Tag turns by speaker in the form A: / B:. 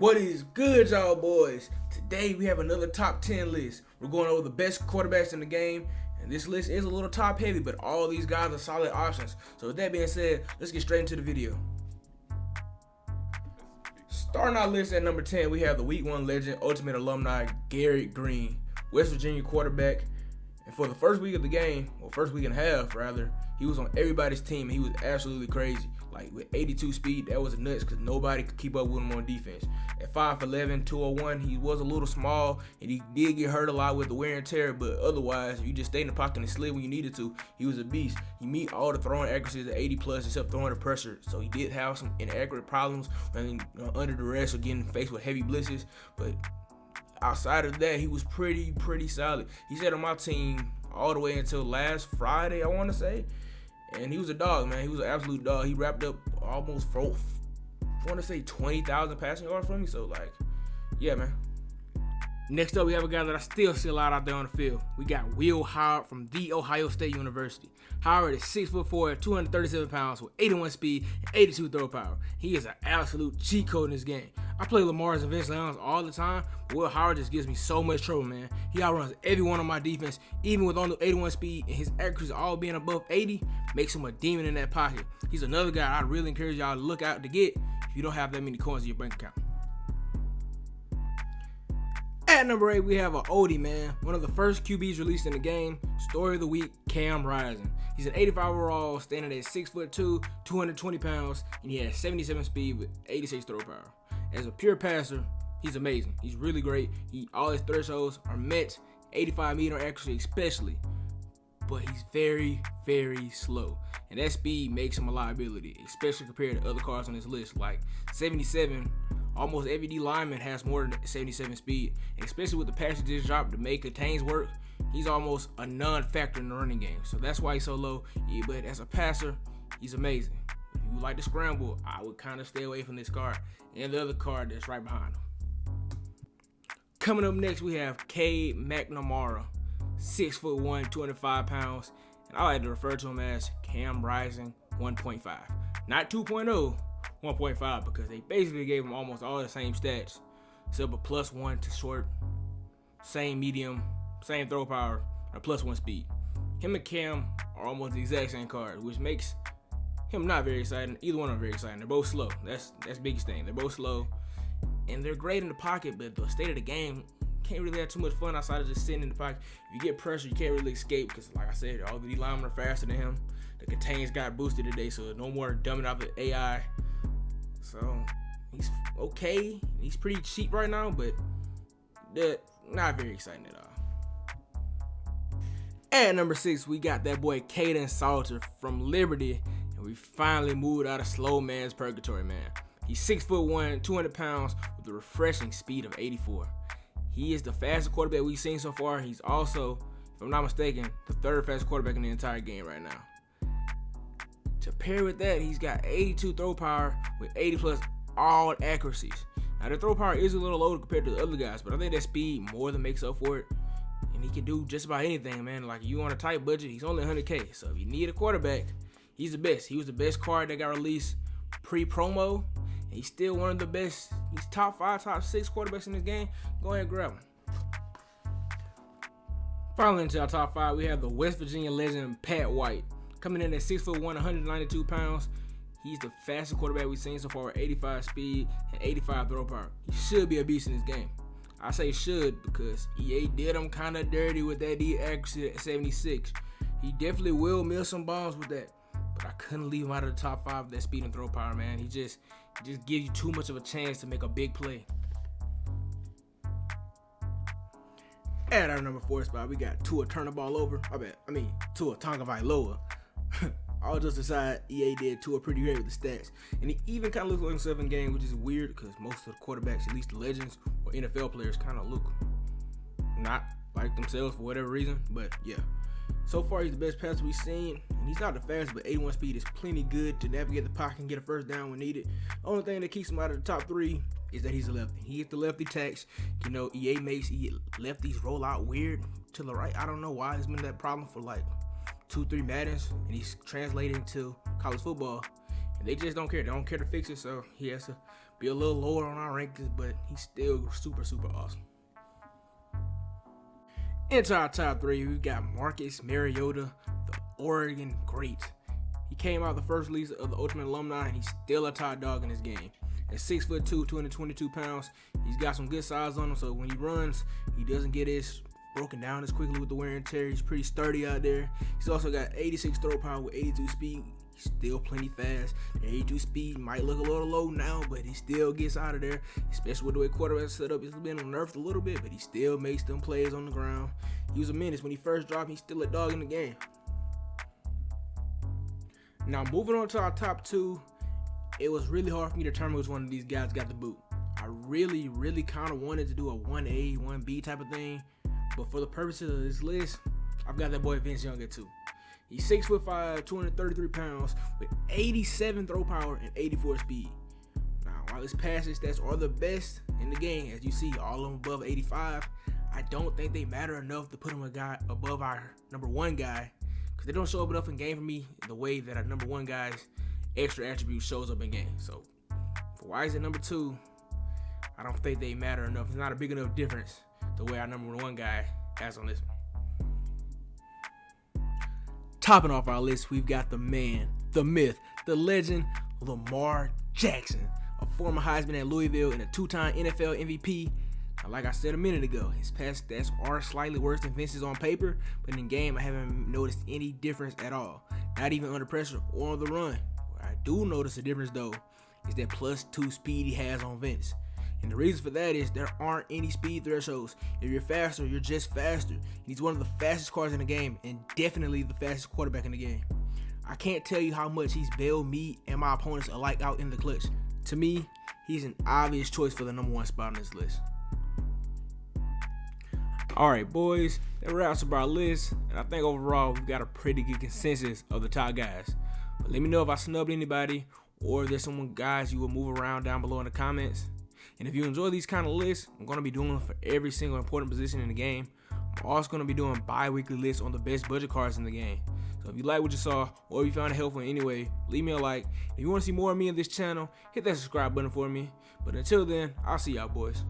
A: What is good, y'all boys? Today we have another top 10 list. We're going over the best quarterbacks in the game, and this list is a little top heavy, but all these guys are solid options. So with that being said, let's get straight into the video. Starting our list at number 10, we have the Week 1 legend, Ultimate Alumni, Garrett Green, West Virginia quarterback. And for the first week of the game, or first week and a half rather, he was on everybody's team. He was absolutely crazy. Like with 82 speed, that was nuts because nobody could keep up with him on defense. At 5'11", 201, he was a little small and he did get hurt a lot with the wear and tear, but otherwise, if you just stayed in the pocket and slid when you needed to, he was a beast. He meet all the throwing accuracies at 80 plus except throwing the pressure. So he did have some inaccurate problems when under duress or getting faced with heavy blitzes, but outside of that, he was pretty solid. He sat on my team all the way until last Friday, I want to say. And he was a dog, man. He was an absolute dog. He wrapped up almost, I want to say 20,000 passing yards from me. So, like, yeah, man.
B: Next up, we have a guy that I still see a lot out there on the field. We got Will Howard from The Ohio State University. Howard is 6'4", 237 pounds with 81 speed and 82 throw power. He is an absolute cheat code in this game. I play Lamar's and Vince Leon's all the time, but Will Howard just gives me so much trouble, man. He outruns everyone on my defense, even with only 81 speed, and his accuracy all being above 80 makes him a demon in that pocket. He's another guy I really encourage y'all to look out to get if you don't have that many coins in your bank account. At number 8, we have an oldie, man. One of the first QBs released in the game. Story of the week, Cam Rising. He's an 85 overall, standing at 6'2", 220 pounds, and he has 77 speed with 86 throw power. As a pure passer, he's amazing. He's really great. All his thresholds are met, 85 meter accuracy especially, but he's very slow. And that speed makes him a liability, especially compared to other cards on this list, like 77. Almost every D lineman has more than 77 speed, and especially with the passages drop to make contains work, he's almost a non-factor in the running game. So that's why he's so low. Yeah, but as a passer, he's amazing. If you like to scramble, I would kind of stay away from this card and the other card that's right behind him. Coming up next, we have Cade McNamara, 6'1", 205 pounds, and I like to refer to him as Cam Rising 1.5, not 2.0. 1.5 because they basically gave him almost all the same stats except a +1 to short, same medium, same throw power, and a +1 speed. Him and Cam are almost the exact same card, which makes him not very exciting. Either one of them very exciting. They're both slow. That's the biggest thing. They're both slow and they're great in the pocket, but the state of the game can't really have too much fun outside of just sitting in the pocket. If you get pressure, you can't really escape because, like I said, all the D linemen are faster than him. The contains got boosted today, so no more dumbing out the AI. So he's okay. He's pretty cheap right now, but not very exciting at all. At number 6, we got that boy Kaidon Salter from Liberty, and we finally moved out of slow man's purgatory, man. He's 6'1", 200 pounds with a refreshing speed of 84. He is the fastest quarterback we've seen so far. He's also, if I'm not mistaken, the third fastest quarterback in the entire game right now. To pair with that, he's got 82 throw power with 80 plus all accuracies. Now, the throw power is a little lower compared to the other guys, but I think that speed more than makes up for it. And he can do just about anything, man. Like, you on a tight budget, he's only 100K. So if you need a quarterback, he's the best. He was the best card that got released pre-promo. And he's still one of the best. He's top 5, top 6 quarterbacks in this game. Go ahead and grab him. Finally, into our top 5, we have the West Virginia legend, Pat White. Coming in at 6'1", 192 pounds. He's the fastest quarterback we've seen so far with 85 speed and 85 throw power. He should be a beast in this game. I say should because EA did him kind of dirty with that D accuracy at 76. He definitely will miss some bombs with that. But I couldn't leave him out of the top 5 with that speed and throw power, man. He just gives you too much of a chance to make a big play. At our number 4 spot, we got Tua Tagovailoa. Tua Tagovailoa. All just aside, EA did Tua pretty great with the stats. And he even kind of looks like himself in game, which is weird because most of the quarterbacks, at least the legends or NFL players, kind of look not like themselves for whatever reason. But yeah, so far he's the best passer we've seen. And he's not the fastest, but 81 speed is plenty good to navigate the pocket and get a first down when needed. The only thing that keeps him out of the top 3 is that he's a lefty. He hits the lefty tax. You know, EA makes lefties roll out weird to the right. I don't know why. It's been that problem for like 2-3 Maddens, and he's translating to college football, and they just don't care. They don't care to fix it, so he has to be a little lower on our rankings, but he's still super, super awesome. Into our top 3, we've got Marcus Mariota, the Oregon great. He came out the first release of the Ultimate Alumni, and he's still a top dog in this game. At 6'2", 222 pounds, he's got some good size on him, so when he runs, he doesn't get as broken down as quickly with the wear and tear. He's pretty sturdy out there. He's also got 86 throw power with 82 speed. He's still plenty fast. The 82 speed might look a little low now, but he still gets out of there, especially with the way quarterback set up. It's been nerfed a little bit, but he still makes them plays on the ground. He was a menace when he first dropped. He's still a dog in the game. Now, moving on to our top 2, it was really hard for me to determine which one of these guys got the boot. I really kind of wanted to do a 1A, 1B type of thing, but for the purposes of this list, I've got that boy Vince Young at 2. He's 6'5", 233 pounds with 87 throw power and 84 speed. Now, while his passing stats are the best in the game, as you see, all of them above 85, I don't think they matter enough to put him a guy above our number 1 guy, because they don't show up enough in game for me the way that our number 1 guy's extra attribute shows up in game. So, for why is it number 2? I don't think they matter enough. It's not a big enough difference the way our number 1 guy has on this one. Topping off our list, we've got the man, the myth, the legend, Lamar Jackson, a former Heisman at Louisville and a 2-time NFL MVP. Now, like I said a minute ago, his pass stats are slightly worse than Vince's on paper, but in game, I haven't noticed any difference at all. Not even under pressure or on the run. Where I do notice a difference, though, is that +2 speed he has on Vince. And the reason for that is there aren't any speed thresholds. If you're faster, you're just faster. He's one of the fastest cars in the game and definitely the fastest quarterback in the game. I can't tell you how much he's bailed me and my opponents alike out in the clutch. To me, he's an obvious choice for the number 1 spot on this list. Alright boys, that wraps up our list, and I think overall we've got a pretty good consensus of the top guys. But let me know if I snubbed anybody or if there's some guys you will move around down below in the comments. And if you enjoy these kind of lists, I'm going to be doing them for every single important position in the game. I'm also going to be doing bi-weekly lists on the best budget cards in the game. So if you like what you saw, or if you found it helpful in any way, leave me a like. If you want to see more of me on this channel, hit that subscribe button for me. But until then, I'll see y'all boys.